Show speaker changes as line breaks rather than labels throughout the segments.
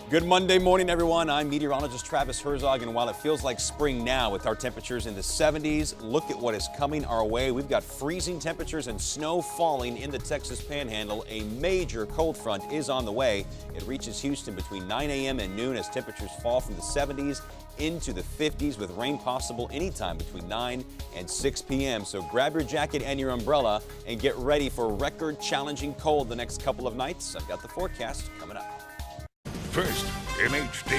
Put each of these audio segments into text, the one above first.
Good Monday morning, everyone. I'm meteorologist Travis Herzog, and while it feels like spring now with our temperatures in the 70s, look at what is coming our way. We've got freezing temperatures and snow falling in the Texas Panhandle. A major cold front is on the way. It reaches Houston between 9 a.m. and noon as temperatures fall from the 70s into the 50s with rain possible anytime between 9 and 6 p.m. So grab your jacket and your umbrella and get ready for record-challenging cold the next couple of nights. I've got the forecast coming up.
First, MHD.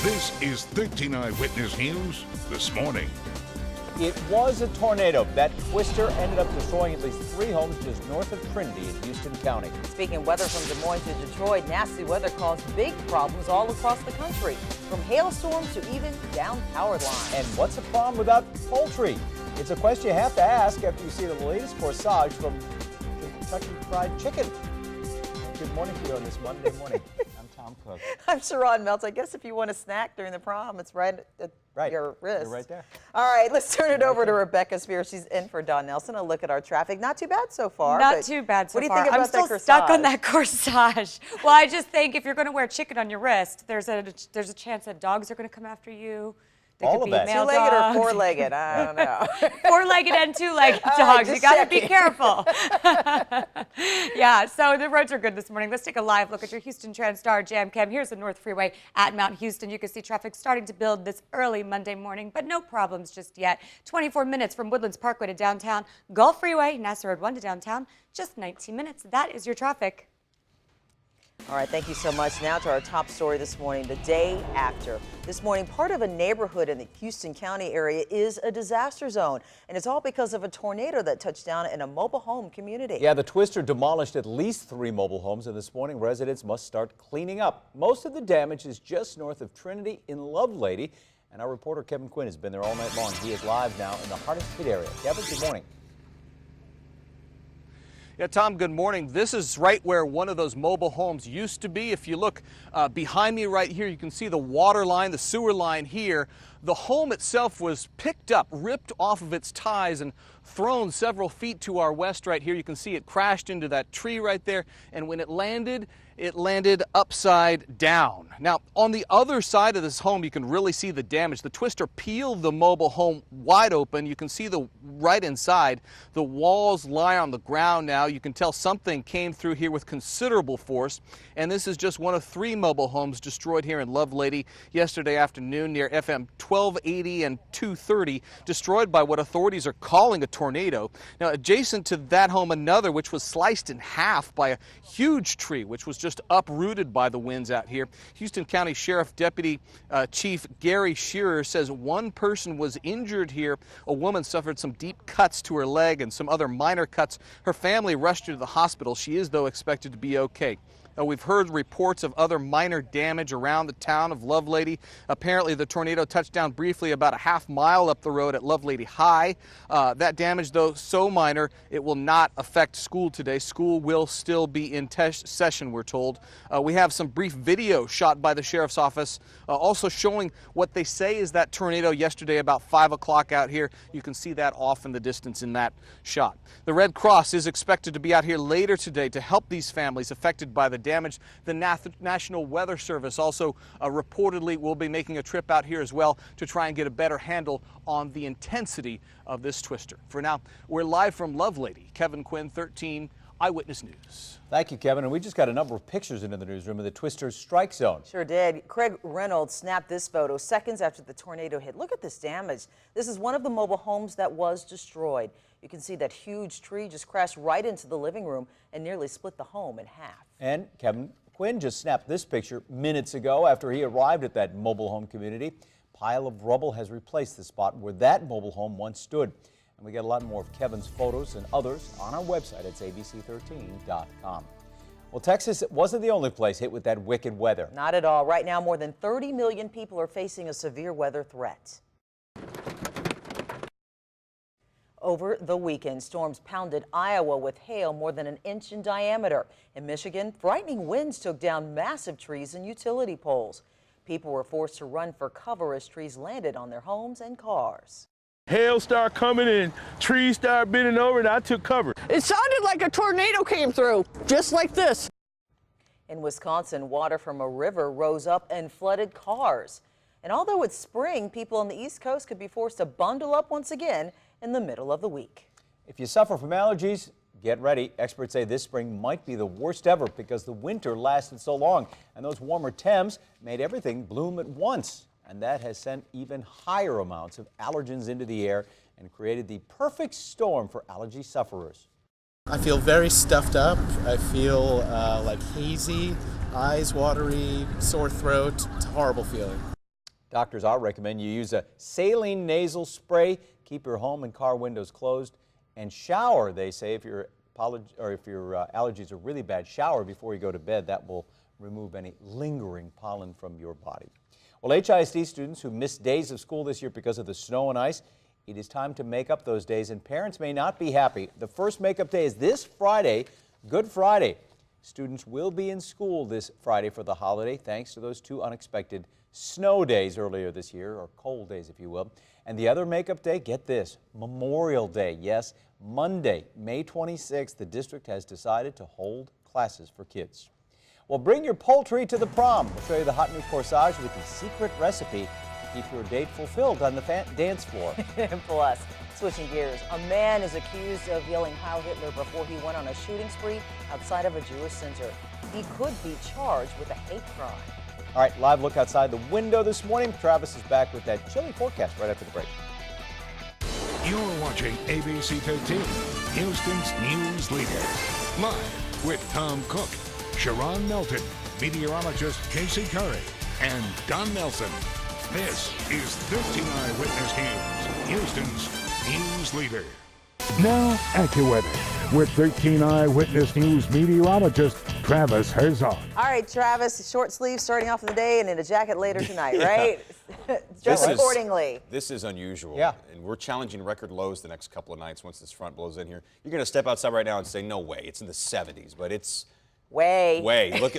This is 13 Eyewitness News this morning.
It was a tornado. That twister ended up destroying at least 3 homes just north of Trinity in Houston County.
Speaking weather from Des Moines to Detroit, nasty weather caused big problems all across the country, from hailstorms to even down power lines.
And what's the problem without poultry? It's a question you have to ask after you see the latest corsage from Kentucky Fried Chicken. Good morning to you on this Monday morning. I'm Tom Cook.
I'm Sharon Meltz. I guess if you want a snack during the prom, it's right at your wrist.
You're right there.
All right, let's turn it over to Rebecca Spear. She's in for Don Nelson. A look at our traffic. Not too bad so far.
Not too bad so far.
What do you think about
I'm still
that
stuck on that corsage. Well, I just think if you're going to wear chicken on your wrist, there's a chance that dogs are going to come after you. They
All
could
of
be
that.
male
Two-legged
dogs.
or four-legged? I don't know.
Four-legged and two-legged
All right,
dogs.
just
You got to be
checking.
careful. Yeah, so the roads are good this morning. Let's take a live look at your Houston TransStar Jam Cam. Here's the North Freeway at Mount Houston. You can see traffic starting to build this early Monday morning, but no problems just yet. 24 minutes from Woodlands Parkway to downtown. Gulf Freeway, Nassau Road 1 to downtown, just 19 minutes. That is your traffic.
All right, thank you so much. Now to our top story this morning, the day after. This morning, part of a neighborhood in the Houston County area is a disaster zone, and it's all because of a tornado that touched down in a mobile home community.
Yeah, the twister demolished at least 3 mobile homes, and this morning residents must start cleaning up. Most of the damage is just north of Trinity in Lovelady, and our reporter Kevin Quinn has been there all night long. He is live now in the hardest hit area. Kevin, good morning.
Yeah, Tom, good morning. This is right where one of those mobile homes used to be. If you look behind me right here, you can see the water line, the sewer line here. The home itself was picked up, ripped off of its ties and thrown several feet to our west right here. You can see it crashed into that tree right there. And when it landed upside down. Now, on the other side of this home, you can really see the damage. The twister peeled the mobile home wide open. You can see the right inside. The walls lie on the ground now. You can tell something came through here with considerable force. And this is just one of 3 mobile homes destroyed here in Lovelady yesterday afternoon near FM 1280 and 230, destroyed by what authorities are calling a tornado. Now, adjacent to that home, another which was sliced in half by a huge tree, which was just uprooted by the winds out here. Houston County Sheriff Deputy Chief Gary Shearer says 1 person was injured here. A woman suffered some deep cuts to her leg and some other minor cuts. Her family rushed her to the hospital. She is, though, expected to be okay. We've heard reports of other minor damage around the town of Lovelady. Apparently, the tornado touched down briefly about a half-mile up the road at Lovelady High. That damage, though, so minor, it will not affect school today. School will still be in session, we're told. We have some brief video shot by the sheriff's office, also showing what they say is that tornado yesterday about 5 o'clock out here. You can see that off in the distance in that shot. The Red Cross is expected to be out here later today to help these families affected by the damage. The National Weather Service also reportedly will be making a trip out here as well to try and get a better handle on the intensity of this twister. For now, we're live from Lovelady. Kevin Quinn, 13 Eyewitness News.
Thank you, Kevin. And we just got a number of pictures into the newsroom of the twister's strike zone.
Sure did. Craig Reynolds snapped this photo seconds after the tornado hit. Look at this damage. This is one of the mobile homes that was destroyed. You can see that huge tree just crashed right into the living room and nearly split the home in half.
And Kevin Quinn just snapped this picture minutes ago after he arrived at that mobile home community. Pile of rubble has replaced the spot where that mobile home once stood. And we get a lot more of Kevin's photos and others on our website at abc13.com. Well, Texas wasn't the only place hit with that wicked weather.
Not at all. Right now, more than 30 million people are facing a severe weather threat. Over the weekend, storms pounded Iowa with hail more than 1 inch in diameter. In Michigan, frightening winds took down massive trees and utility poles. People were forced to run for cover as trees landed on their homes and cars.
Hail started coming and trees started bending over and I took cover.
It sounded like a tornado came through, just like this.
In Wisconsin, water from a river rose up and flooded cars. And although it's spring, people on the East Coast could be forced to bundle up once again in the middle of the week.
If you suffer from allergies, get ready. Experts say this spring might be the worst ever because the winter lasted so long, and those warmer temps made everything bloom at once. And that has sent even higher amounts of allergens into the air and created the perfect storm for allergy sufferers.
I feel very stuffed up. I feel like hazy, eyes watery, sore throat. It's a horrible feeling.
Doctors are recommend you use a saline nasal spray, keep your home and car windows closed, and shower, they say, if your allergies are really bad, shower before you go to bed. That will remove any lingering pollen from your body. Well, HISD students who missed days of school this year because of the snow and ice, it is time to make up those days, and parents may not be happy. The first makeup day is this Friday, Good Friday. Students will be in school this Friday for the holiday, thanks to those 2 unexpected snow days earlier this year, or cold days, if you will. And the other makeup day, get this, Memorial Day. Yes, Monday, May 26th, the district has decided to hold classes for kids. Well, bring your poultry to the prom. We'll show you the hot new corsage with the secret recipe to keep your date fulfilled on the dance floor.
Plus, switching gears, a man is accused of yelling Heil Hitler before he went on a shooting spree outside of a Jewish center. He could be charged with a hate crime.
All right, live look outside the window this morning. Travis is back with that chilly forecast right after the break.
You're watching ABC 13, Houston's news leader. Live with Tom Cook, Sharon Melton, meteorologist Casey Curry, and Don Nelson. This is 13 Eyewitness News, Houston's news leader.
Now, AccuWeather with 13 Eyewitness News meteorologist Travis Herzog.
All right, Travis, short sleeves starting off of the day and in a jacket later tonight, right? Dress accordingly.
This is unusual.
Yeah.
And we're challenging record lows the next couple of nights once this front blows in here. You're going to step outside right now and say, no way, it's in the 70s, but it's way.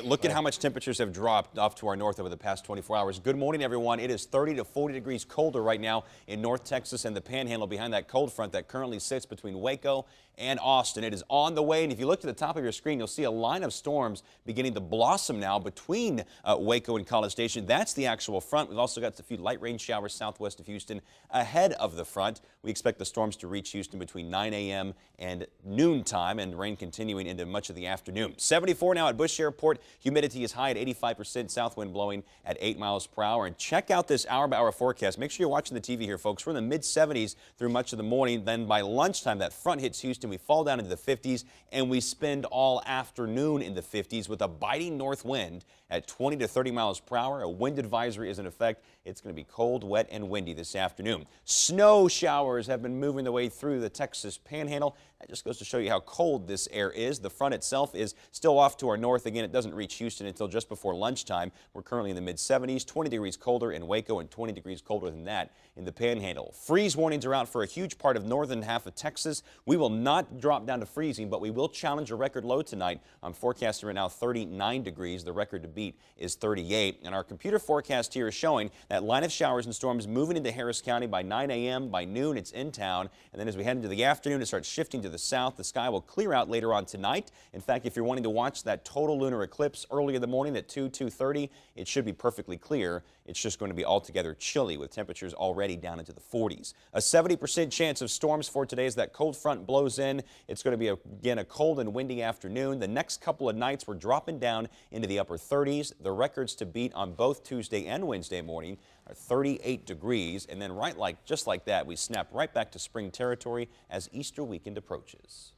Look at how much temperatures have dropped off to our north over the past 24 hours. Good morning, everyone. It is 30 to 40 degrees colder right now in North Texas and the Panhandle behind that cold front that currently sits between Waco and Austin. It is on the way, and if you look to the top of your screen, you'll see a line of storms beginning to blossom now between Waco and College Station. That's the actual front. We've also got a few light rain showers southwest of Houston ahead of the front. We expect the storms to reach Houston between 9 a.m. and noon time, and rain continuing into much of the afternoon. 74 now at Bush Airport. Humidity is high at 85%, south wind blowing at 8 miles per hour. And check out this hour-by-hour forecast. Make sure you're watching the TV here, folks. We're in the mid-70s through much of the morning. Then by lunchtime, that front hits Houston. We fall down into the 50s, and we spend all afternoon in the 50s with a biting north wind at 20 to 30 miles per hour. A wind advisory is in effect. It's going to be cold, wet, and windy this afternoon. Snow showers have been moving their way through the Texas Panhandle. That just goes to show you how cold this air is. The front itself is still off to our north. Again, it doesn't reach Houston until just before lunchtime. We're currently in the mid-70s, 20 degrees colder in Waco and 20 degrees colder than that in the Panhandle. Freeze warnings are out for a huge part of northern half of Texas. We will not drop down to freezing, but we will challenge a record low tonight. I'm forecasting right now 39 degrees. The record to beat is 38. And our computer forecast here is showing that line of showers and storms moving into Harris County by 9 a.m. By noon, it's in town. And then as we head into the afternoon, it starts shifting to the south. The sky will clear out later on tonight. In fact, if you're wanting to watch that total lunar eclipse early in the morning at 2:30, it should be perfectly clear. It's just going to be altogether chilly with temperatures already down into the 40s. A 70% chance of storms for today as that cold front blows in. It's going to be, again, a cold and windy afternoon. The next couple of nights, we're dropping down into the upper 30s. The records to beat on both Tuesday and Wednesday morning are 38 degrees. And then just like that, we snap right back to spring territory as Easter weekend approaches.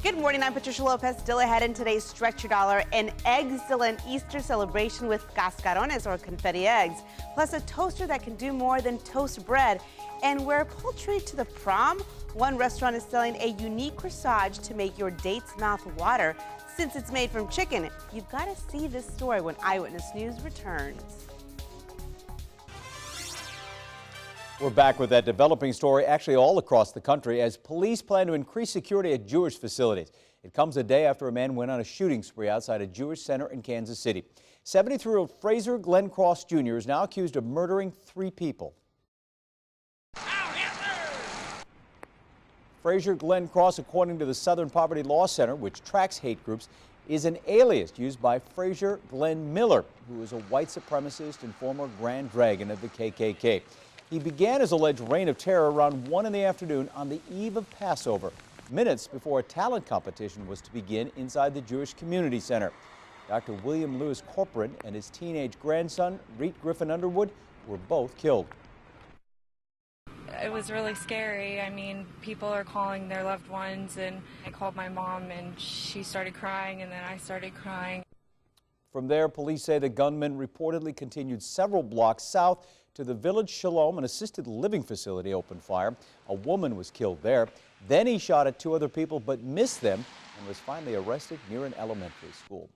Good morning, I'm Patricia Lopez. Still ahead in today's Stretch Your Dollar. An egg-still Easter celebration with cascarones or confetti eggs, plus a toaster that can do more than toast bread. And wear poultry to the prom. One restaurant is selling a unique corsage to make your date's mouth water since it's made from chicken. You've got to see this story when Eyewitness News returns.
We're back with that developing story, actually all across the country, as police plan to increase security at Jewish facilities. It comes a day after a man went on a shooting spree outside a Jewish center in Kansas City. 73-year-old Fraser Glenn Cross Jr. is now accused of murdering 3 people. Fraser Glenn Cross, according to the Southern Poverty Law Center, which tracks hate groups, is an alias used by Fraser Glenn Miller, who is a white supremacist and former Grand Dragon of the KKK. He began his alleged reign of terror around 1 in the afternoon on the eve of Passover, minutes before a talent competition was to begin inside the Jewish Community Center. Dr. William Lewis Corcoran and his teenage grandson, Reet Griffin Underwood, were both killed.
It was really scary. I mean, people are calling their loved ones, and I called my mom, and she started crying, and then I started crying.
From there, police say the gunman reportedly continued several blocks south to the Village Shalom, an assisted living facility, opened fire. A woman was killed there. Then he shot at 2 other people but missed them and was finally arrested near an elementary school.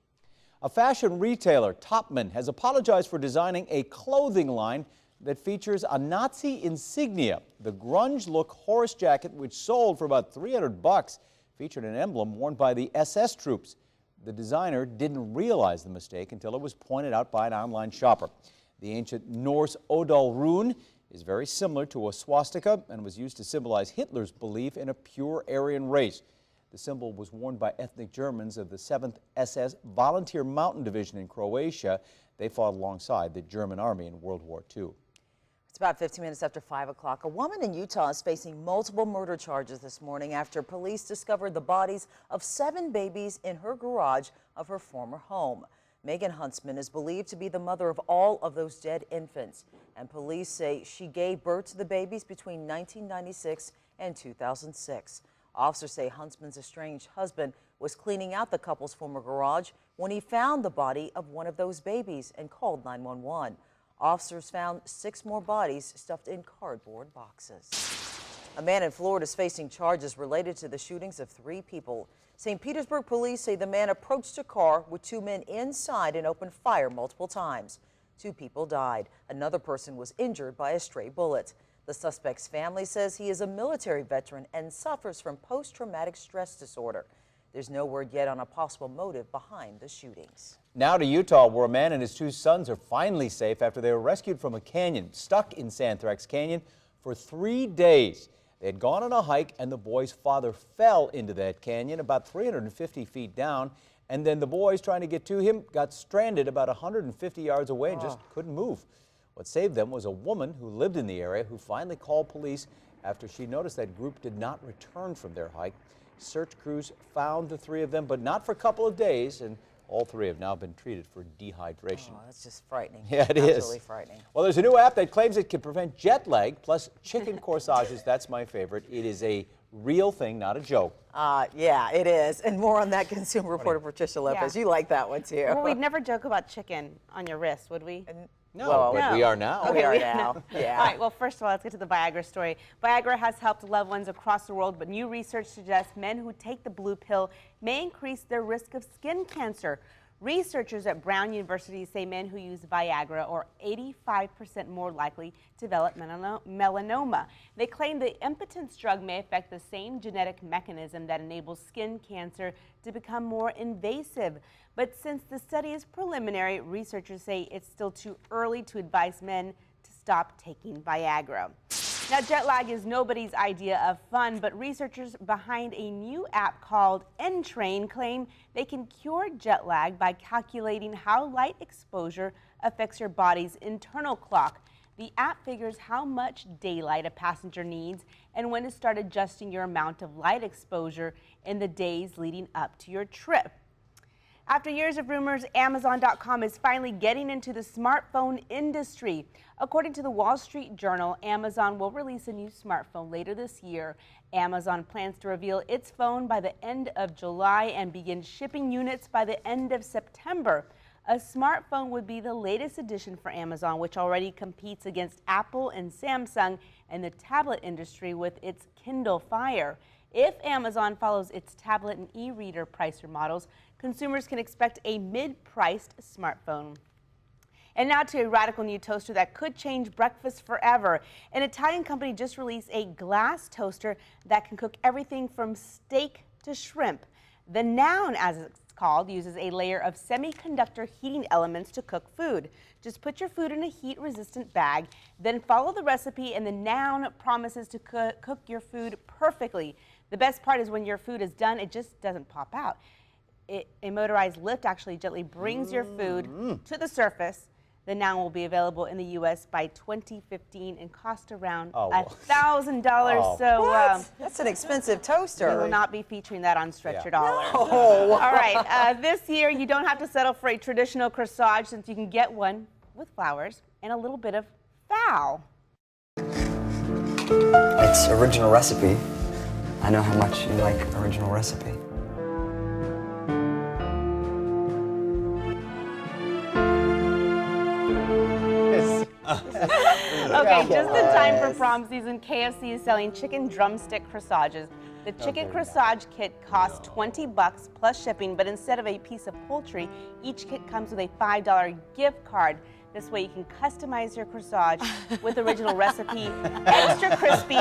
A fashion retailer, Topman, has apologized for designing a clothing line that features a Nazi insignia. The grunge-look Horus jacket, which sold for about $300, featured an emblem worn by the SS troops. The designer didn't realize the mistake until it was pointed out by an online shopper. The ancient Norse Odal rune is very similar to a swastika and was used to symbolize Hitler's belief in a pure Aryan race. The symbol was worn by ethnic Germans of the 7th SS Volunteer Mountain Division in Croatia. They fought alongside the German army in World War II.
It's about 15 minutes after 5 o'clock. A woman in Utah is facing multiple murder charges this morning after police discovered the bodies of 7 babies in her garage of her former home. Megan Huntsman is believed to be the mother of all of those dead infants, and police say she gave birth to the babies between 1996 and 2006. Officers say Huntsman's estranged husband was cleaning out the couple's former garage when he found the body of one of those babies and called 911. Officers found 6 more bodies stuffed in cardboard boxes. A man in Florida is facing charges related to the shootings of 3 people. St. Petersburg police say the man approached a car with 2 men inside and opened fire multiple times. 2 people died. Another person was injured by a stray bullet. The suspect's family says he is a military veteran and suffers from post-traumatic stress disorder. There's no word yet on a possible motive behind the shootings.
Now to Utah, where a man and his 2 sons are finally safe after they were rescued from a canyon, stuck in Santhrax Canyon for 3 days. They had gone on a hike, and the boy's father fell into that canyon about 350 feet down, and then the boys trying to get to him got stranded about 150 yards away and just couldn't move. What saved them was a woman who lived in the area who finally called police after she noticed that group did not return from their hike. Search crews found the 3 of them, but not for a couple of days, and all 3 have now been treated for dehydration.
Oh, that's just frightening.
Yeah, it is.
Absolutely frightening.
Well, there's a new app that claims it can prevent jet lag, plus chicken corsages. That's my favorite. It is a real thing, not a joke.
Yeah, it is. And more on that, consumer reporter Patricia Lopez.
Yeah.
You like that one, too.
Well, we'd never joke about chicken on your wrist, would we?
No,
Well,
but
no.
we are now.
We are now. Yeah.
All right, well, first of all, let's get to the Viagra story. Viagra has helped loved ones across the world, but new research suggests men who take the blue pill may increase their risk of skin cancer. Researchers at Brown University say men who use Viagra are 85% more likely to develop melanoma. They claim the impotence drug may affect the same genetic mechanism that enables skin cancer to become more invasive. But since the study is preliminary, researchers say it's still too early to advise men to stop taking Viagra. Now, jet lag is nobody's idea of fun, but researchers behind a new app called Entrain claim they can cure jet lag by calculating how light exposure affects your body's internal clock. The app figures how much daylight a passenger needs and when to start adjusting your amount of light exposure in the days leading up to your trip. After years of rumors, Amazon.com is finally getting into the smartphone industry. According to the Wall Street Journal, Amazon will release a new smartphone later this year. Amazon plans to reveal its phone by the end of July and begin shipping units by the end of September. A smartphone would be the latest addition for Amazon, which already competes against Apple and Samsung and the tablet industry with its Kindle Fire. If Amazon follows its tablet and e-reader pricer models, consumers can expect a mid-priced smartphone. And now to a radical new toaster that could change breakfast forever. An Italian company just released a glass toaster that can cook everything from steak to shrimp. The Noun, as it's called, uses a layer of semiconductor heating elements to cook food. Just put your food in a heat-resistant bag, then follow the recipe, and the Noun promises to cook your food perfectly. The best part is when your food is done, it just doesn't pop out. a motorized lift actually gently brings your food to the surface. The Now will be available in the U.S. by 2015 and cost around $1,000. So
that's an expensive toaster.
We will not be featuring that on Stretch Your Dollar. No. All right, this year you don't have to settle for a traditional corsage since you can get one with flowers and a little bit of foul.
It's original recipe. I know how much you like original recipe.
Okay, just in time for prom season, KFC is selling chicken drumstick corsages. The chicken corsage kit costs $20 plus shipping, but instead of a piece of poultry, each kit comes with a $5 gift card. This way you can customize your corsage with original recipe, extra crispy,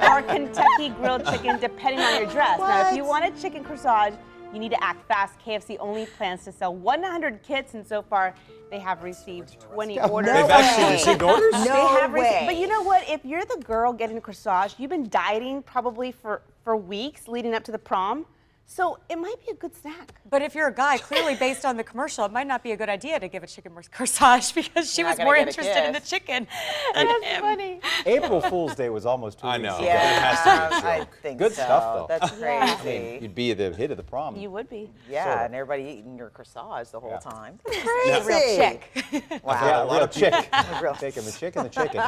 or Kentucky grilled chicken, depending on your dress. Now, if you want a chicken corsage, you need to act fast. KFC only plans to sell 100 kits, and so far they have received 20 orders.
They've actually received orders?
No way. But you know what? If you're the girl getting a corsage, you've been dieting probably for weeks leading up to the prom. So it might be a good snack.
But if you're a guy, clearly based on the commercial, it might not be a good idea to give a chicken corsage because she was more interested in the chicken.
That's funny.
April Fool's Day was almost 2 weeks ago.
Yeah, it has to be a joke.
I think
Good
so.
stuff, though.
That's crazy.
I mean, you'd be the hit of the prom.
You would be.
Yeah,
Sorta.
and everybody eating your corsage the whole time.
A real chick.
Wow.
Yeah,
A
a
lot
real
of people,
chick. Taking the chick and the chicken.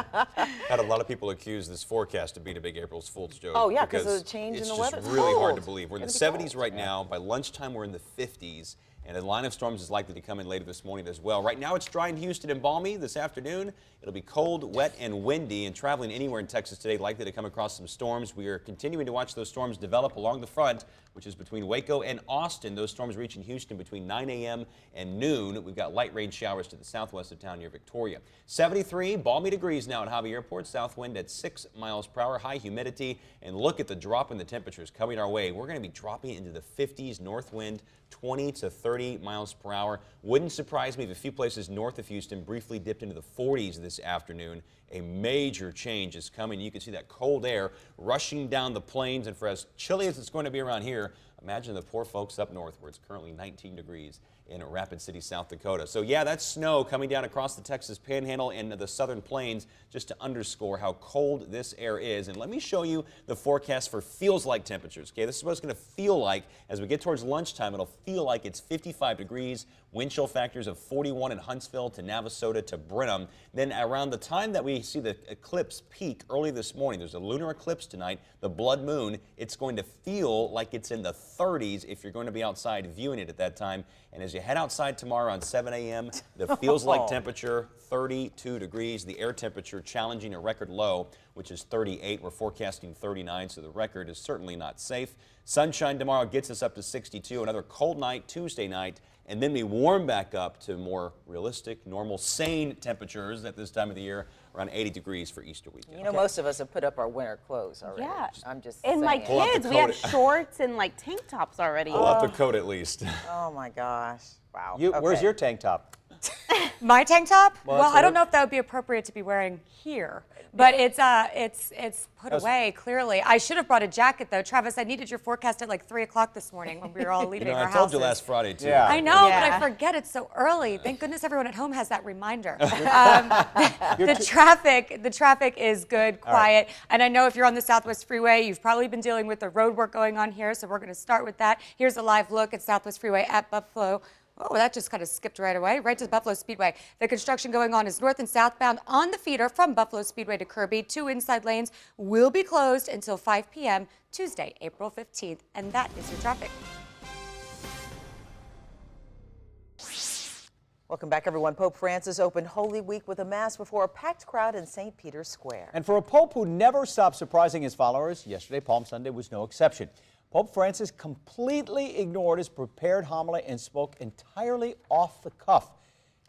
had a lot of people accuse this forecast of being a big April Fool's joke.
Oh, yeah, 'cause of the change in the weather.
It's
It's
just really hard to
cold.
believe. We're in the
It's gonna be
70s
cold.
right now. By lunchtime, we're in the 50s. And a line of storms is likely to come in later this morning as well. Right now, it's dry in Houston and balmy. This afternoon, it'll be cold, wet, and windy. And traveling anywhere in Texas today, likely to come across some storms. We are continuing to watch those storms develop along the front, which is between Waco and Austin. Those storms reaching Houston between 9 a.m. and noon. We've got light rain showers to the southwest of town near Victoria. 73 balmy degrees now at Hobby Airport. South wind at 6 miles per hour. High humidity. And look at the drop in the temperatures coming our way. We're going to be dropping into the 50s. North wind 20 to 30 miles per hour. Wouldn't surprise me if a few places north of Houston briefly dipped into the 40s this afternoon. A major change is coming. You can see that cold air rushing down the plains, and for as chilly as it's going to be around here, imagine the poor folks up north where it's currently 19 degrees in Rapid City, South Dakota. So yeah, that's snow coming down across the Texas Panhandle and the southern plains just to underscore how cold this air is. And let me show you the forecast for feels-like temperatures. Okay, this is what it's going to feel like as we get towards lunchtime. It'll feel like it's 55 degrees, wind chill factors of 41 in Huntsville to Navasota to Brenham. Then around the time that we see the eclipse peak early this morning, there's a lunar eclipse tonight, the blood moon, it's going to feel like it's in the 30s if you're going to be outside viewing it at that time. And as you head outside tomorrow around 7 a.m., the feels-like temperature, 32 degrees. The air temperature challenging a record low, which is 38. We're forecasting 39, so the record is certainly not safe. Sunshine tomorrow gets us up to 62. Another cold night Tuesday night, and then we warm back up to more realistic, normal, sane temperatures at this time of the year, around 80 degrees for Easter weekend.
You know, most of us have put up our winter clothes already.
Yeah.
I'm just
And my
saying.
Pull out the
kids, we have
coat.
shorts and like tank tops already.
Pull out the coat at least.
Oh my gosh. Wow.
Where's
Okay.
your tank top?
My tank top?
Well,
Well,
that's
I don't
it.
know if that would be appropriate to be wearing here, but it's put away clearly. I should have brought a jacket though, Travis. I needed your forecast at like 3 o'clock this morning when we were all
You
leaving
know,
our
I told you
houses.
last Friday, too.
Yeah.
I know,
Yeah.
but I forget it's so early. Thank goodness everyone at home has that reminder. The traffic is good, quiet, and I know if you're on the Southwest Freeway, you've probably been dealing with the road work going on here, so we're going to start with that. Here's a live look at Southwest Freeway at Buffalo. Oh, that just kind of skipped right away, right to Buffalo Speedway. The construction going on is north and southbound on the feeder from Buffalo Speedway to Kirby. 2 inside lanes will be closed until 5 p.m. Tuesday, April 15th, and that is your traffic.
Welcome back, everyone. Pope Francis opened Holy Week with a mass before a packed crowd in St. Peter's Square.
And for a pope who never stops surprising his followers, yesterday, Palm Sunday, was no exception. Pope Francis completely ignored his prepared homily and spoke entirely off the cuff.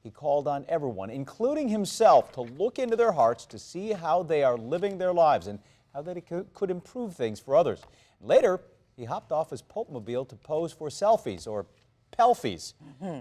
He called on everyone, including himself, to look into their hearts to see how they are living their lives and how they could improve things for others. Later, he hopped off his Pope-mobile to pose for selfies, or pelfies.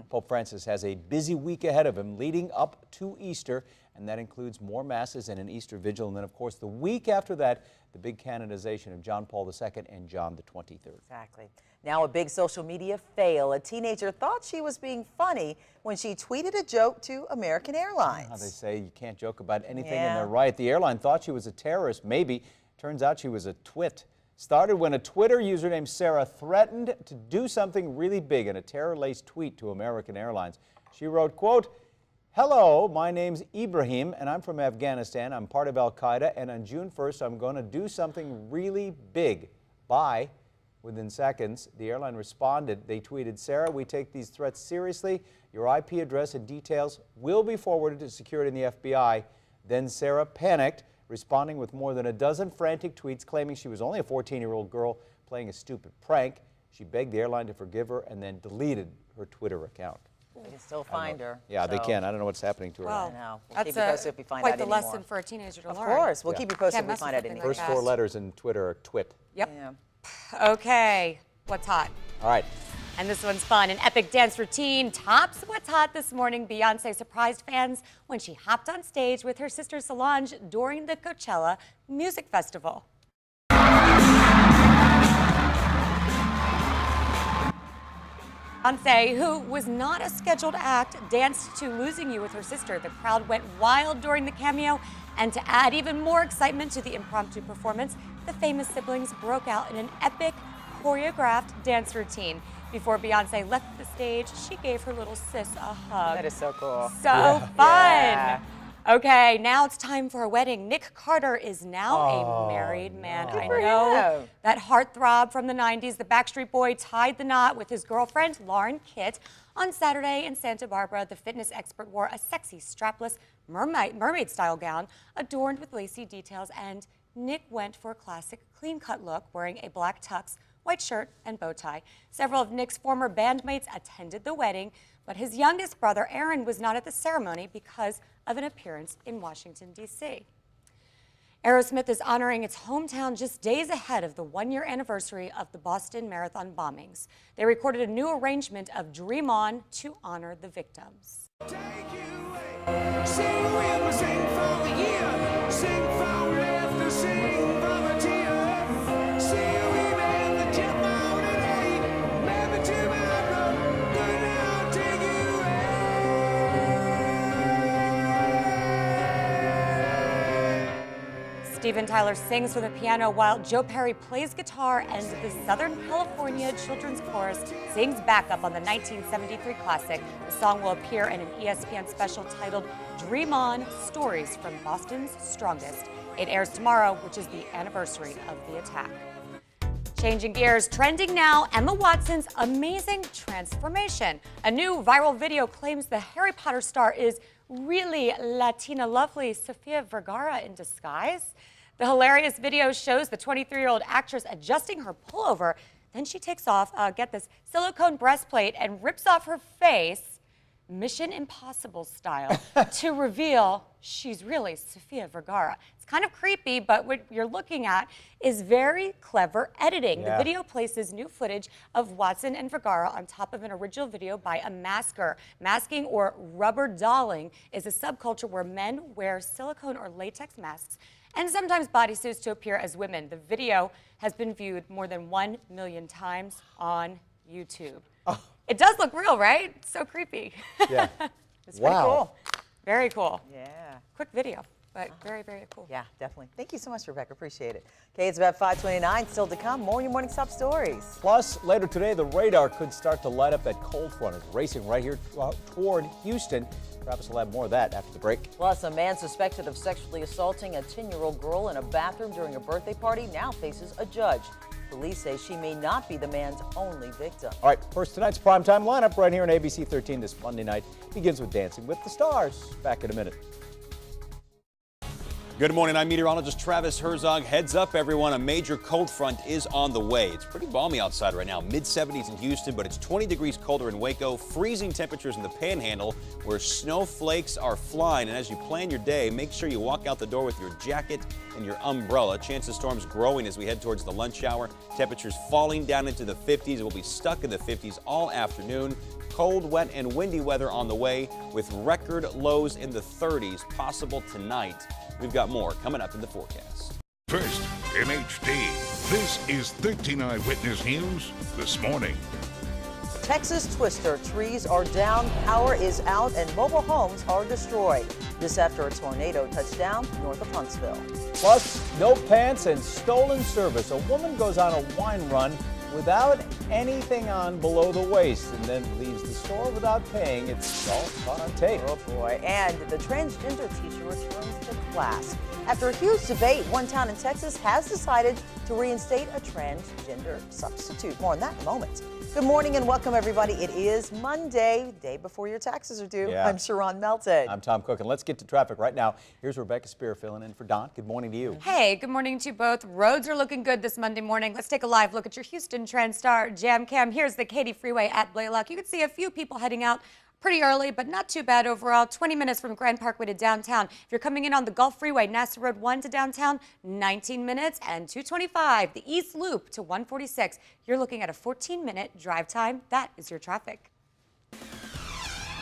Pope Francis has a busy week ahead of him leading up to Easter, and that includes more masses and an Easter vigil. And then, of course, the week after that, the big canonization of John Paul II and John the 23rd.
Exactly. Now a big social media fail. A teenager thought she was being funny when she tweeted a joke to American Airlines.
They say you can't joke about anything,
Yeah.
and they're right. The airline thought she was a terrorist, maybe. Turns out she was a twit. Started when a Twitter user named Sarah threatened to do something really big in a terror-laced tweet to American Airlines. She wrote, quote, "Hello, my name's Ibrahim, and I'm from Afghanistan. I'm part of Al-Qaeda, and on June 1st, I'm going to do something really big. Bye." Within seconds, the airline responded. They tweeted, "Sarah, we take these threats seriously. Your IP address and details will be forwarded to security in the FBI." Then Sarah panicked, responding with more than a dozen frantic tweets claiming she was only a 14-year-old girl playing a stupid prank. She begged the airline to forgive her and then deleted her Twitter account.
They can still find her.
Yeah, they
so-
can. I don't know what's happening to her.
I know. We'll
That's
keep you posted if we find
quite
out
the
anymore.
lesson for a teenager to
Of
learn.
course. We'll keep you posted
Can't
if we
mess
find
with
out
something
anything.
First four letters in Twitter are twit.
Yep.
Yeah.
Okay, what's hot?
All right.
And this one's fun. An epic dance routine tops what's hot this morning. Beyonce surprised fans when she hopped on stage with her sister Solange during the Coachella Music Festival. Beyonce, who was not a scheduled act, danced to Losing You with her sister. The crowd went wild during the cameo, and to add even more excitement to the impromptu performance, the famous siblings broke out in an epic choreographed dance routine. Before Beyonce left the stage, she gave her little sis a hug.
That is so cool.
So fun. Okay, now it's time for a wedding. Nick Carter is now a married man. I know that heartthrob from the 90s, the Backstreet Boy, tied the knot with his girlfriend, Lauren Kitt. On Saturday in Santa Barbara, the fitness expert wore a sexy strapless mermaid-style gown adorned with lacy details, and Nick went for a classic clean-cut look, wearing a black tux, white shirt, and bow tie. Several of Nick's former bandmates attended the wedding, but his youngest brother, Aaron, was not at the ceremony because of an appearance in Washington, D.C. Aerosmith is honoring its hometown just days ahead of the one-year anniversary of the Boston Marathon bombings. They recorded a new arrangement of Dream On to honor the victims. Steven Tyler sings for the piano while Joe Perry plays guitar, and the Southern California Children's Chorus sings backup on the 1973 classic. The song will appear in an ESPN special titled Dream On, Stories from Boston's Strongest. It airs tomorrow, which is the anniversary of the attack. Changing gears, trending now, Emma Watson's amazing transformation. A new viral video claims the Harry Potter star is really Latina lovely Sofia Vergara in disguise. The hilarious video shows the 23-year-old actress adjusting her pullover. Then she takes off, get this, silicone breastplate and rips off her face, Mission Impossible style, to reveal she's really Sofia Vergara. It's kind of creepy, but what you're looking at is very clever editing.
Yeah.
The video places new footage of Watson and Vergara on top of an original video by a masker. Masking or rubber dolling is a subculture where men wear silicone or latex masks and sometimes bodysuits to appear as women. The video has been viewed more than 1 million times on YouTube.
Oh.
It does look real, right? It's so creepy.
Yeah.
It's pretty cool.
Very cool.
Yeah.
Quick video, but very, very cool.
Yeah, definitely. Thank you so much, Rebecca. Appreciate it. Okay, it's about 5:29. Still to come. More in your morning top stories.
Plus, later today, the radar could start to light up that cold front. It's racing right here toward Houston. Travis will have more of that after the break.
Plus, a man suspected of sexually assaulting a 10-year-old girl in a bathroom during a birthday party now faces a judge. Police say she may not be the man's only victim.
All right, first, tonight's primetime lineup right here on ABC 13 this Monday night begins with Dancing with the Stars. Back in a minute.
Good morning, I'm meteorologist Travis Herzog. Heads up, everyone, a major cold front is on the way. It's pretty balmy outside right now, mid-70s in Houston, but it's 20 degrees colder in Waco, freezing temperatures in the Panhandle where snowflakes are flying. And as you plan your day, make sure you walk out the door with your jacket and your umbrella. Chance of storms growing as we head towards the lunch hour. Temperatures falling down into the 50s. It will be stuck in the 50s all afternoon. Cold, wet, and windy weather on the way with record lows in the 30s possible tonight. We've got more coming up in the forecast.
First, MHD. This is 13 Eyewitness News this morning.
Texas twister. Trees are down, power is out, and mobile homes are destroyed. This after a tornado touched down north of Huntsville.
Plus, no pants and stolen service. A woman goes on a wine run without anything on below the waist and then leaves the store without paying. It's all caught on tape.
Oh boy. And the transgender teacher returns to class. After a huge debate, one town in Texas has decided to reinstate a transgender substitute. More on that in a moment. Good morning and welcome, everybody. It is Monday, day before your taxes are due.
Yeah.
I'm Sharon Melton.
I'm Tom Cook, and let's get to traffic right now. Here's Rebecca Spear filling in for Don. Good morning to you.
Hey, good morning to you both. Roads are looking good this Monday morning. Let's take a live look at your Houston TrendStar Jam Cam. Here's the Katy Freeway at Blaylock. You can see a few people heading out pretty early, but not too bad overall. 20 minutes from Grand Parkway to downtown. If you're coming in on the Gulf Freeway, NASA Road 1 to downtown, 19 minutes, and 225, the East Loop to 146. You're looking at a 14-minute drive time. That is your traffic.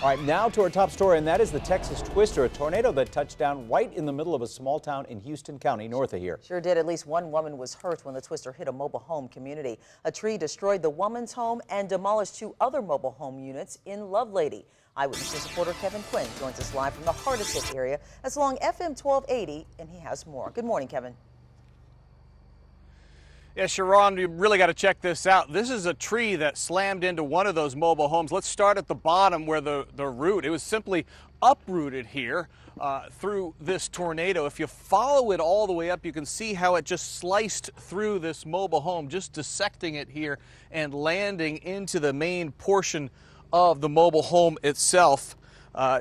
All right, now to our top story, and that is the Texas Twister, a tornado that touched down right in the middle of a small town in Houston County, north of here.
Sure did. At least one woman was hurt when the twister hit a mobile home community. A tree destroyed the woman's home and demolished 2 other mobile home units in Lovelady. Eyewitness News reporter Kevin Quinn joins us live from the hardest hit area. That's along FM 1280, and he has more. Good morning, Kevin.
Yeah, Sharon, you really got to check this out. This is a tree that slammed into one of those mobile homes. Let's start at the bottom where the root, it was simply uprooted here through this tornado. If you follow it all the way up, you can see how it just sliced through this mobile home, just dissecting it here and landing into the main portion of the mobile home itself.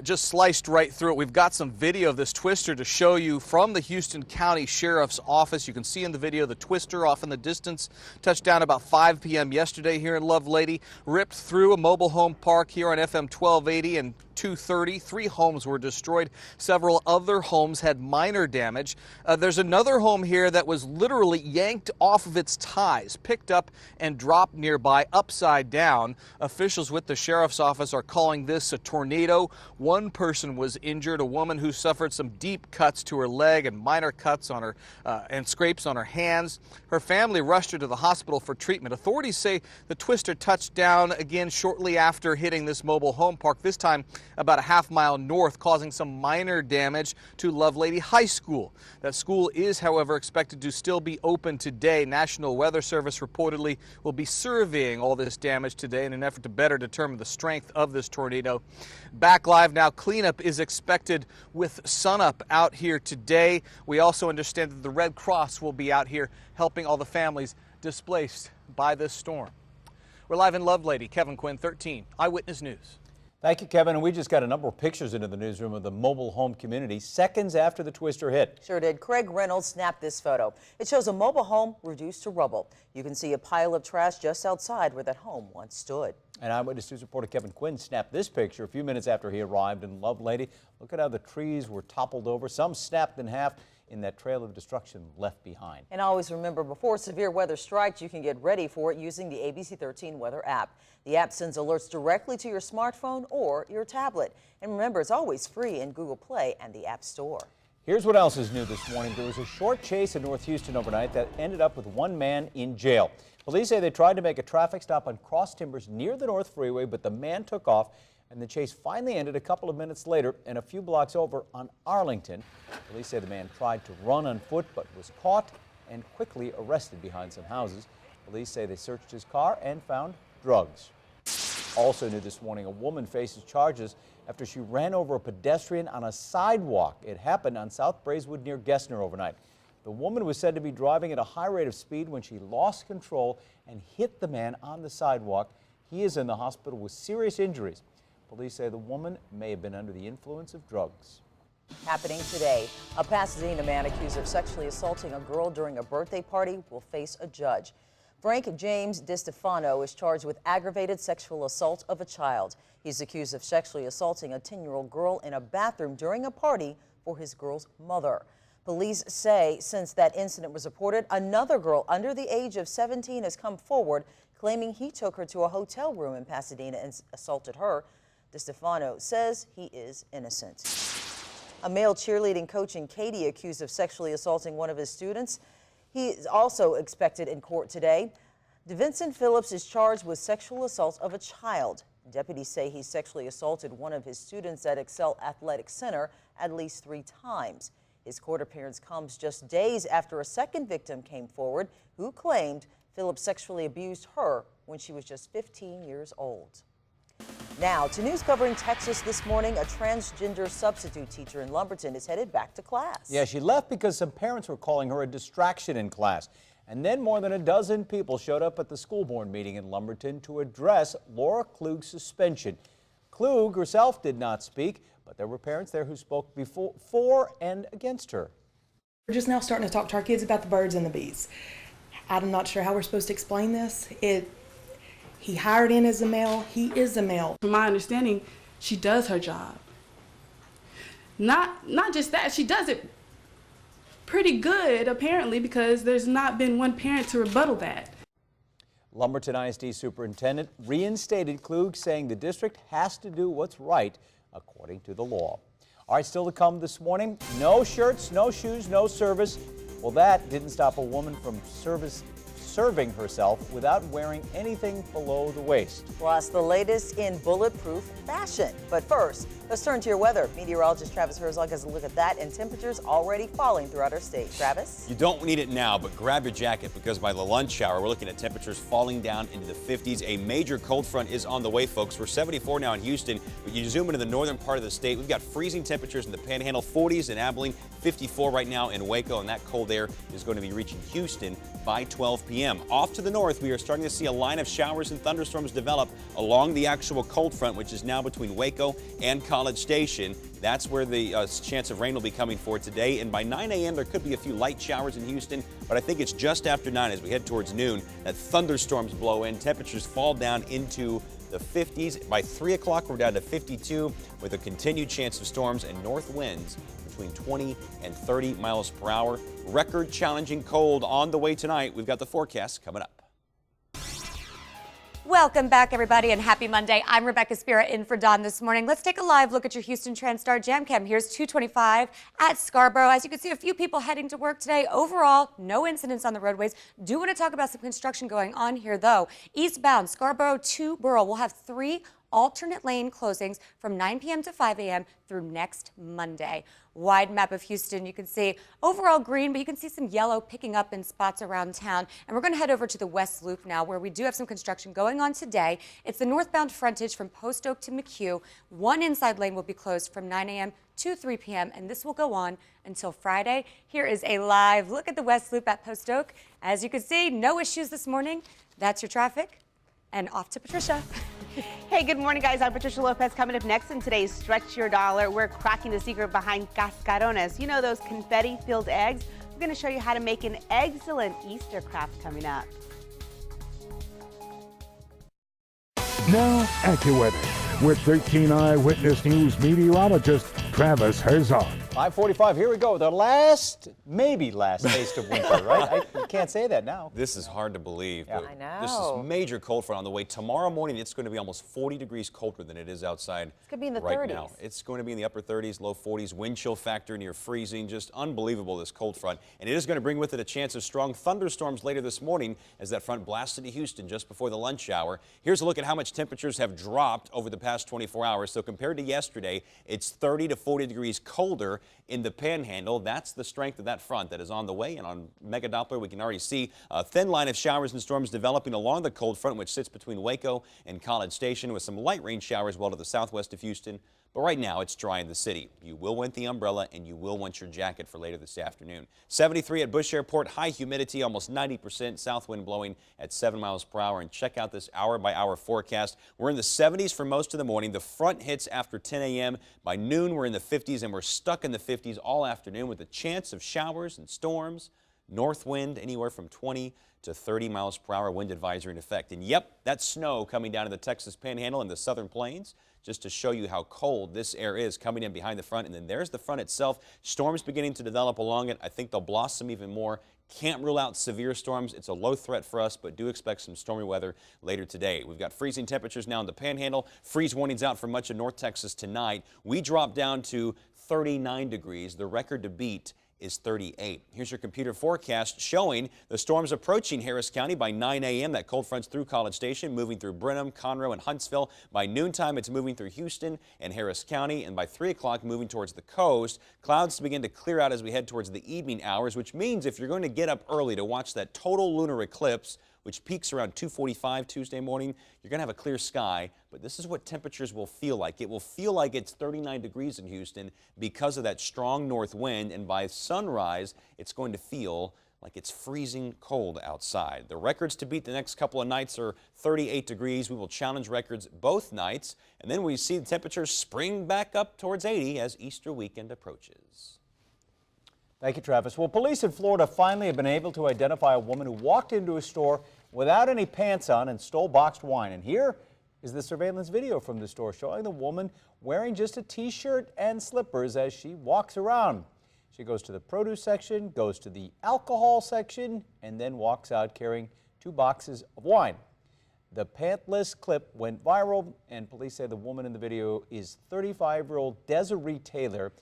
Just sliced right through it. We've got some video of this twister to show you from the Houston County Sheriff's Office. You can see in the video the twister off in the distance touched down about 5 p.m. yesterday here in Lovelady, ripped through a mobile home park here on FM 1280 and 2:30. 3 homes were destroyed. Several other homes had minor damage. There's another home here that was literally yanked off of its ties, picked up and dropped nearby upside down. Officials with the sheriff's office are calling this a tornado. 1 person was injured, a woman who suffered some deep cuts to her leg and minor cuts on her and scrapes on her hands. Her family rushed her to the hospital for treatment. Authorities say the twister touched down again shortly after hitting this mobile home park, this time about a half-mile north, causing some minor damage to Lovelady High School. That school is, however, expected to still be open today. National Weather Service reportedly will be surveying all this damage today in an effort to better determine the strength of this tornado. Back live now, cleanup is expected with sunup out here today. We also understand that the Red Cross will be out here helping all the families displaced by this storm. We're live in Lovelady. Kevin Quinn, 13 Eyewitness News.
Thank you, Kevin. And we just got a number of pictures into the newsroom of the mobile home community seconds after the twister hit.
Sure did. Craig Reynolds snapped this photo. It shows a mobile home reduced to rubble. You can see a pile of trash just outside where that home once stood.
And Eyewitness News reporter Kevin Quinn snapped this picture a few minutes after he arrived in Lovelady. Look at how the trees were toppled over, some snapped in half in that trail of destruction left behind.
And always remember, before severe weather strikes, you can get ready for it using the ABC 13 weather app. The app sends alerts directly to your smartphone or your tablet. And remember, it's always free in Google Play and the App Store.
Here's what else is new this morning. There was a short chase in North Houston overnight that ended up with 1 man in jail. Police say they tried to make a traffic stop on Cross Timbers near the North Freeway, but the man took off, and the chase finally ended a couple of minutes later and a few blocks over on Arlington. Police say the man tried to run on foot but was caught and quickly arrested behind some houses. Police say they searched his car and found drugs. Also new this morning, a woman faces charges after she ran over a pedestrian on a sidewalk. It happened on South Braeswood near Gessner overnight. The woman was said to be driving at a high rate of speed when she lost control and hit the man on the sidewalk. He is in the hospital with serious injuries. Police say the woman may have been under the influence of drugs.
Happening today, a Pasadena man accused of sexually assaulting a girl during a birthday party will face a judge. Frank James DiStefano is charged with aggravated sexual assault of a child. He's accused of sexually assaulting a 10-year-old girl in a bathroom during a party for his girl's mother. Police say since that incident was reported, another girl under the age of 17 has come forward claiming he took her to a hotel room in Pasadena and assaulted her. DiStefano says he is innocent. A male cheerleading coach in Katy accused of sexually assaulting one of his students. He is also expected in court today. DeVincent Phillips is charged with sexual assault of a child. Deputies say he sexually assaulted one of his students at Excel Athletic Center at least 3 times. His court appearance comes just days after a second victim came forward who claimed Phillips sexually abused her when she was just 15 years old. Now, to news covering Texas this morning, a transgender substitute teacher in Lumberton is headed back to class.
Yeah, she left because some parents were calling her a distraction in class. And then more than a dozen people showed up at the school board meeting in Lumberton to address Laura Klug's suspension. Klug herself did not speak, but there were parents there who spoke for and against her.
We're just now starting to talk to our kids about the birds and the bees. I'm not sure how we're supposed to explain this. He hired in as a male. He is a male.
From my understanding, she does her job. Not just that, she does it pretty good, apparently, because there's not been one parent to rebuttal that.
Lumberton ISD Superintendent reinstated Klug, saying the district has to do what's right according to the law. All right, still to come this morning, no shirts, no shoes, no service. Well, that didn't stop a woman from serving herself without wearing anything below the waist.
Plus, the latest in bulletproof fashion. But first, let's turn to your weather. Meteorologist Travis Herzog has a look at that, and temperatures already falling throughout our state. Travis?
You don't need it now, but grab your jacket because by the lunch hour, we're looking at temperatures falling down into the 50s. A major cold front is on the way, folks. We're 74 now in Houston, but you zoom into the northern part of the state. We've got freezing temperatures in the Panhandle, 40s in Abilene, 54 right now in Waco, and that cold air is going to be reaching Houston by 12 p.m. Off to the north, we are starting to see a line of showers and thunderstorms develop along the actual cold front, which is now between Waco and College Station. That's where the chance of rain will be coming for today. And by 9 a.m., there could be a few light showers in Houston, but I think it's just after 9 as we head towards noon that thunderstorms blow in. Temperatures fall down into the 50s. By 3 o'clock, we're down to 52 with a continued chance of storms and north winds between 20 and 30 miles per hour. Record challenging cold on the way tonight. We've got the forecast coming up.
Welcome back, everybody, and happy Monday. I'm Rebecca Spira in for Dawn this morning. Let's take a live look at your Houston TransStar Jam Cam. Here's 225 at Scarborough. As you can see, a few people heading to work today. Overall, no incidents on the roadways. Do want to talk about some construction going on here, though. Eastbound Scarborough to Burrell will have 3 alternate lane closings from 9 p.m. to 5 a.m. through next Monday. Wide map of Houston. You can see overall green, but you can see some yellow picking up in spots around town. And we're going to head over to the West Loop now, where we do have some construction going on today. It's the northbound frontage from Post Oak to McHugh. 1 inside lane will be closed from 9 a.m. to 3 p.m. and this will go on until Friday. Here is a live look at the West Loop at Post Oak. As you can see, no issues this morning. That's your traffic. And off to Patricia.
Hey, good morning, guys. I'm Patricia Lopez. Coming up next in today's Stretch Your Dollar, we're cracking the secret behind cascarones. You know those confetti-filled eggs? We're going to show you how to make an excellent Easter craft coming up.
Now, AccuWeather with 13 Eyewitness News meteorologist Travis Herzog.
5:45, here we go with our maybe last taste of winter, right? I can't say that now.
This is hard to believe.
Yeah.
But
I know.
This is major cold front on the way. Tomorrow morning, it's going to be almost 40 degrees colder than it is outside
It's going to be in the
right
30s.
now. It's going to be in the upper 30s, low 40s, wind chill factor near freezing. Just unbelievable, this cold front. And it is going to bring with it a chance of strong thunderstorms later this morning as that front blasts into Houston just before the lunch hour. Here's a look at how much temperatures have dropped over the past 24 hours. So compared to yesterday, it's 30 to 40 degrees colder in the Panhandle. That's the strength of that front that is on the way. And on Mega Doppler, we can already see a thin line of showers and storms developing along the cold front, which sits between Waco and College Station, with some light rain showers well to the southwest of Houston. But right now, it's dry in the city. You will want the umbrella and you will want your jacket for later this afternoon. 73 at Bush Airport, high humidity, almost 90%, south wind blowing at 7 miles per hour. And check out this hour-by-hour forecast. We're in the 70s for most of the morning. The front hits after 10 a.m. By noon, we're in the 50s, and we're stuck in the 50s all afternoon with a chance of showers and storms. North wind anywhere from 20 to 30 miles per hour, wind advisory in effect. And yep, that's snow coming down in the Texas Panhandle and the Southern Plains, just to show you how cold this air is coming in behind the front. And then there's the front itself. Storms beginning to develop along it. I think they'll blossom even more. Can't rule out severe storms. It's a low threat for us, but do expect some stormy weather later today. We've got freezing temperatures now in the Panhandle. Freeze warnings out for much of North Texas tonight. We drop down to 39 degrees. The record to beat is 38. Here's your computer forecast showing the storms approaching Harris County by 9 a.m. That cold front's through College Station, moving through Brenham, Conroe, and Huntsville. By noontime, it's moving through Houston and Harris County, and by 3 o'clock, moving towards the coast. Clouds begin to clear out as we head towards the evening hours, which means if you're going to get up early to watch that total lunar eclipse, which peaks around 2:45 Tuesday morning, you're going to have a clear sky, but this is what temperatures will feel like. It will feel like it's 39 degrees in Houston because of that strong north wind, and by sunrise, it's going to feel like it's freezing cold outside. The records to beat the next couple of nights are 38 degrees. We will challenge records both nights, and then we see the temperatures spring back up towards 80 as Easter weekend approaches.
Thank you, Travis. Well, police in Florida finally have been able to identify a woman who walked into a store without any pants on and stole boxed wine. And here is the surveillance video from the store showing the woman wearing just a t-shirt and slippers as she walks around. She goes to the produce section, goes to the alcohol section, and then walks out carrying 2 boxes of wine. The pantless clip went viral, and police say the woman in the video is 35-year-old Desiree Taylor.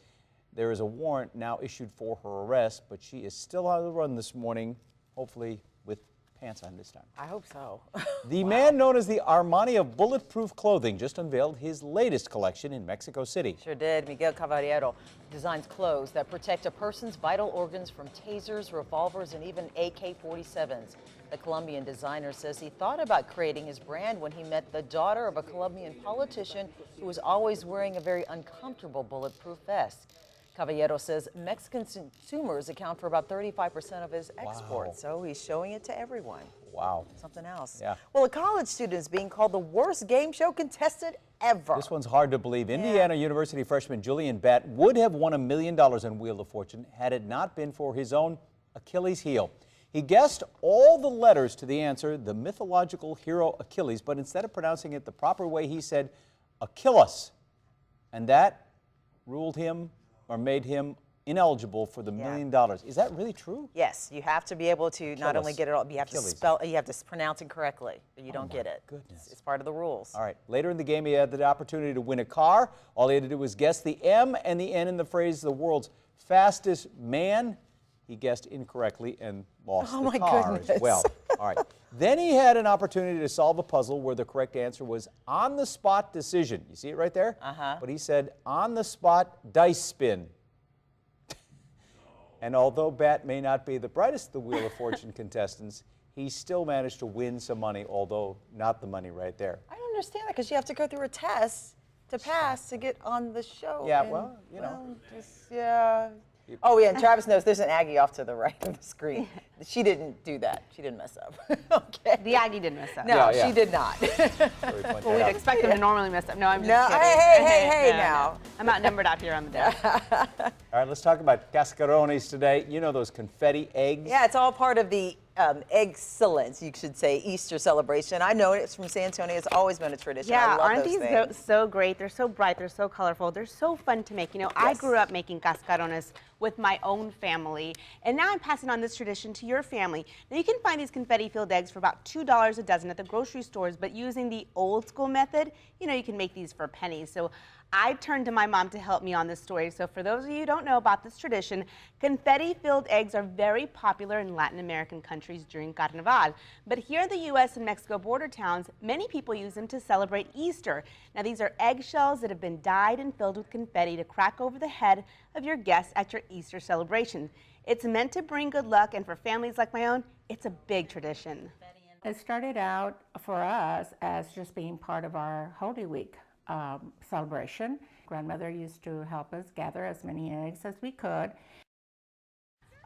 There is a warrant now issued for her arrest, but she is still on the run this morning, hopefully with pants on this time.
I hope so.
The man known as the Armani of bulletproof clothing just unveiled his latest collection in Mexico City.
Sure did. Miguel Caballero designs clothes that protect a person's vital organs from tasers, revolvers, and even AK-47s. The Colombian designer says he thought about creating his brand when he met the daughter of a Colombian politician who was always wearing a very uncomfortable bulletproof vest. Caballero says Mexican consumers account for about 35% of his exports, so he's showing it to everyone.
Wow.
Something else.
Yeah.
Well, a college student is being called the worst game show contestant ever.
This one's hard to believe. Indiana University freshman Julian Batt would have won $1 million on Wheel of Fortune had it not been for his own Achilles heel. He guessed all the letters to the answer, the mythological hero Achilles, but instead of pronouncing it the proper way, he said Achilles. And that ruled him or made him ineligible for the $1 million. Is that really true?
Yes, you have to be able to not only get it all, you have to spell, you have to pronounce it correctly, or you don't get it.
Goodness.
It's part of the rules.
All right, later in the game, he had the opportunity to win a car. All he had to do was guess the M and the N in the phrase, the world's fastest man. He guessed incorrectly and lost the car as well. All right. Then he had an opportunity to solve a puzzle where the correct answer was on-the-spot decision. You see it right there? But he said on-the-spot dice spin. And although Batt may not be the brightest of the Wheel of Fortune contestants, he still managed to win some money, although not the money right there.
I don't understand that because you have to go through a test to pass to get on the show.
Yeah,
and,
well, you know.
Yeah. Oh, yeah, and Travis knows there's an Aggie off to the right of the screen. She didn't do that. She didn't mess up. Okay.
The Aggie didn't mess up.
No, she did not.
Well, we'd expect them to normally mess up. No, I'm just kidding.
Hey,
No,
now.
no. I'm outnumbered out here on the deck.
All right, let's talk about cascarones today. You know those confetti eggs?
Yeah, it's all part of the excellence, you should say, Easter celebration. I know it's from San Antonio. It's always been a tradition.
Yeah,
I love
aren't
those
these
things.
so great? They're so bright. They're so colorful. They're so fun to make. You know, I grew up making cascarones with my own family, and now I'm passing on this tradition to your family. Now, you can find these confetti-filled eggs for about $2 a dozen at the grocery stores, but using the old school method, you know, you can make these for pennies. So I turned to my mom to help me on this story. So for those of you who don't know about this tradition, confetti-filled eggs are very popular in Latin American countries during Carnival. But here in the U.S. and Mexico border towns, many people use them to celebrate Easter. Now, these are eggshells that have been dyed and filled with confetti to crack over the head of your guests at your Easter celebration. It's meant to bring good luck, and for families like my own, it's a big tradition.
It started out for us as just being part of our Holy Week celebration. grandmother used to help us gather as many eggs as we could.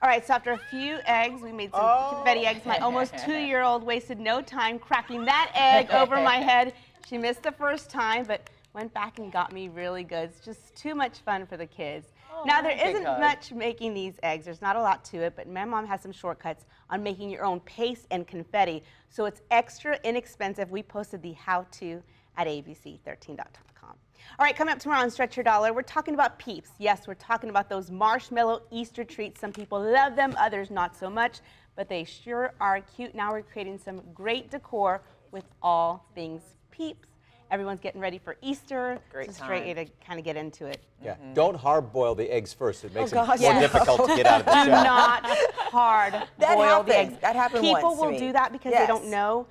All right, so after a few eggs, we made some confetti eggs. My almost 2-year-old wasted no time cracking that egg over my head. She missed the first time, but went back and got me really good. It's just too much fun for the kids. Now, there isn't much making these eggs. There's not a lot to it, but my mom has some shortcuts on making your own paste and confetti, so it's extra inexpensive. We posted the how-to at abc13.com. All right, coming up tomorrow on Stretch Your Dollar, we're talking about Peeps. Yes, we're talking about those marshmallow Easter treats. Some people love them, others not so much, but they sure are cute. Now we're creating some great decor with all things Peeps. Everyone's getting ready for Easter.
Great
it's a great way to kind of get into it.
Yeah. Don't hard boil the eggs first. It makes it
gosh,
more difficult to get out of the shell.
Do not hard boil the eggs.
That happened
People
once to
will
me.
do that because they don't know.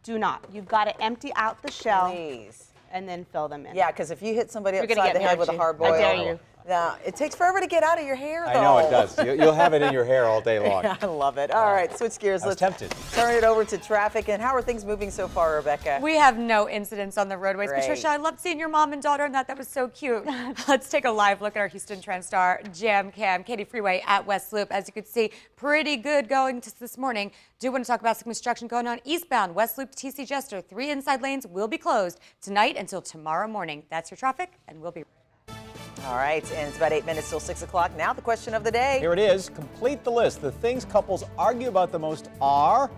Do not. You've got to empty out the shell and then fill them in.
Yeah, because if you hit somebody
You're gonna
upside
get
the head with a
Archie.
hard
I
boil,
dare you.
yeah, it takes forever to get out of your hair, though.
I know it does. You'll have it in your hair all day long.
I love it. All right, switch gears.
I was
Let's
tempted.
turn it over to traffic. And how are things moving so far, Rebecca?
We have no incidents on the roadways.
Great.
Patricia, I loved seeing your mom and daughter in that. That was so cute. Let's take a live look at our Houston TransStar Jam Cam. Katy Freeway at West Loop. As you can see, pretty good going this morning. Do want to talk about some construction going on eastbound. West Loop to TC Jester. 3 inside lanes will be closed tonight until tomorrow morning. That's your traffic, and we'll be
All right, and it's about 8 minutes till 6 o'clock. Now the question of the day.
Here it is. Complete the list. The things couples argue about the most are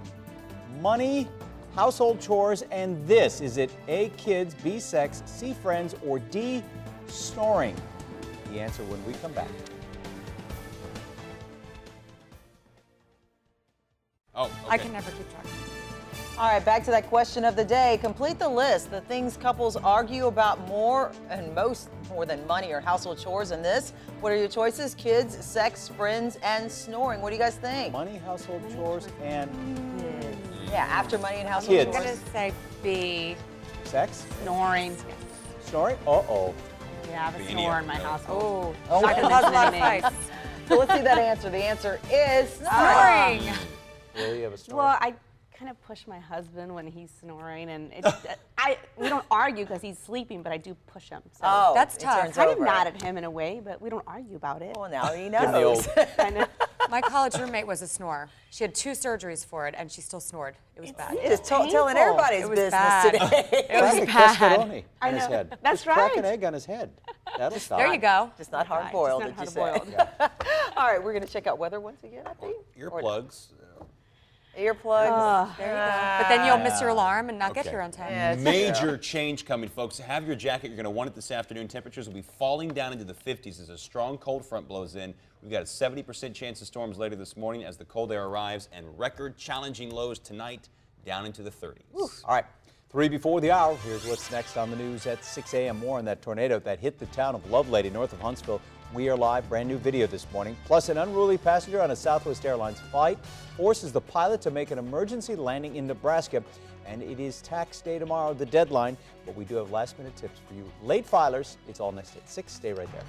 money, household chores, and this. Is it A, kids, B, sex, C, friends, or D, snoring? The answer when we come back.
Oh, okay.
I can never keep track.
All right, back to that question of the day. Complete the list. The things couples argue about more than money or household chores. And this, what are your choices? Kids, sex, friends, and snoring. What do you guys think?
Money, household chores, and
Yeah, after money and household
kids.
I'm
chores.
going to say B.
Sex?
Snoring.
Snoring? Uh-oh.
Yeah, I have a snore in my household.
Oh,
That causes a lot of fights.
So let's see that answer. The answer is
Snoring.
Really, you have a snore?
Well, I kind of push my husband when he's snoring, and we don't argue because he's sleeping, but I do push him. So
Oh,
That's
it
tough.
turns
I'm
over.
mad at him in a way, but we don't argue about it.
Well, now he
Give him the
knows.
old.
Kind of.
My college roommate was a snorer. She had 2 surgeries for it, and she still snored. It was bad.
Just telling
painful.
everybody's
It was
business
bad.
today.
It was
Classic
bad.
Cascaroni
I
on his
know.
head.
That's
Just crack
right.
an egg on his head. That'll stop.
There you go.
Just not hard boiled,
Just
did you
not
say?
hard-boiled.
All right, we're going to check out weather once again, I think.
Earplugs.
Earplugs.
There you go. But then you'll miss your alarm and not get here on time.
Yeah, it's
Major change coming, folks. Have your jacket. You're going to want it this afternoon. Temperatures will be falling down into the 50s as a strong cold front blows in. We've got a 70% chance of storms later this morning as the cold air arrives, and record challenging lows tonight down into the 30s.
All right, 3 before the hour. Here's what's next on the news at 6 a.m. More on that tornado that hit the town of Lovelady north of Huntsville. We are live, brand new video this morning. Plus, an unruly passenger on a Southwest Airlines flight forces the pilot to make an emergency landing in Nebraska. And it is tax day tomorrow, the deadline. But we do have last minute tips for you late filers. It's all next at 6. Stay right there.